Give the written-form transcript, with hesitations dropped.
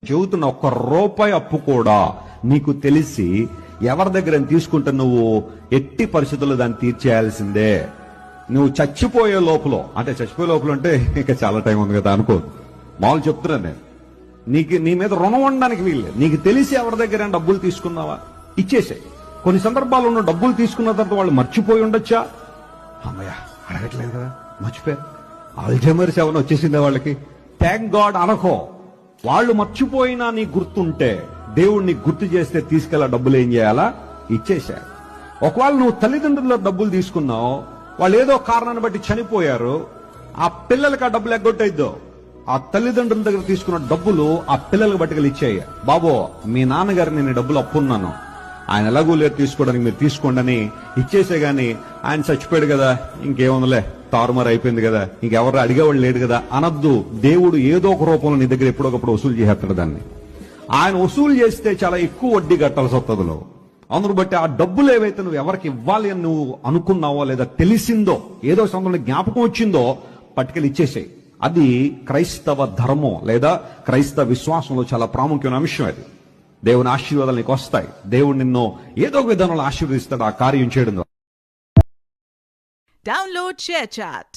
చెబుతున్న ఒక్క రూపాయి అప్పు కూడా నీకు తెలిసి ఎవరి దగ్గర తీసుకుంటే నువ్వు ఎట్టి పరిస్థితుల్లో దాన్ని తీర్చేయాల్సిందే. నువ్వు చచ్చిపోయే లోపల అంటే ఇంకా చాలా టైం ఉంది కదా అనుకో, మామూలు చెప్తున్నాను నేను. నీ మీద రుణం ఉండడానికి వీళ్ళే. నీకు తెలిసి ఎవరి దగ్గర డబ్బులు తీసుకున్నావా, ఇచ్చేసాయి. కొన్ని సందర్భాల్లో ఉన్న డబ్బులు తీసుకున్న తర్వాత వాళ్ళు మర్చిపోయి ఉండొచ్చా, అమ్మయ్య అడగట్లేదు కదా, మర్చిపోయారు, అల్జైమర్స్ ఏమైనా వచ్చేసిందే వాళ్ళకి, థ్యాంక్ గాడ్ అనకో. వాళ్ళు మర్చిపోయినా నీ గుర్తుంటే దేవుడిని గుర్తు చేస్తే తీసుకెళ్ళా డబ్బులు ఏం చేయాలా, ఇచ్చేశారు. ఒకవేళ నువ్వు తల్లిదండ్రుల డబ్బులు తీసుకున్నావు, వాళ్ళు ఏదో కారణాన్ని బట్టి చనిపోయారు, ఆ పిల్లలకి ఆ డబ్బులు ఎగ్గొట్టయిద్దో, ఆ తల్లిదండ్రుల దగ్గర తీసుకున్న డబ్బులు ఆ పిల్లలకు బట్టుకెళ్ళి ఇచ్చేయ. బాబో మీ నాన్నగారు నేను డబ్బులు అప్పున్నాను, ఆయన ఎలాగూ లేదు తీసుకోవడానికి, మీరు తీసుకోండి అని ఇచ్చేసే గాని ఆయన చచ్చిపోయాడు కదా ఇంకేముందలే తారుమారు అయిపోయింది కదా ఇంకెవరు అడిగేవాళ్ళు లేడు కదా అనద్దు. దేవుడు ఏదో ఒక రూపంలో నీ దగ్గర ఎప్పుడొకప్పుడు వసూలు చేస్తాడు దాన్ని. ఆయన వసూలు చేస్తే చాలా ఎక్కువ వడ్డీ కట్టాల్సి వస్తుందిలో. అందును బట్టి ఆ డబ్బులు ఏవైతే నువ్వు ఎవరికి ఇవ్వాలి అని నువ్వు అనుకున్నావో లేదా తెలిసిందో ఏదో సందర్భంలో జ్ఞాపకం వచ్చిందో పట్టుకెళ్ళి ఇచ్చేసాయి. అది క్రైస్తవ ధర్మం లేదా క్రైస్తవ విశ్వాసంలో చాలా ప్రాముఖ్యమైన అంశం. అది దేవుని ఆశీర్వాదాలు నీకు వస్తాయి. దేవుడు నిన్ను ఏదో ఒక విధానంలో ఆశీర్వదిస్తాడు ఆ కార్యం చేయడం ద్వారా. Download ShareChat.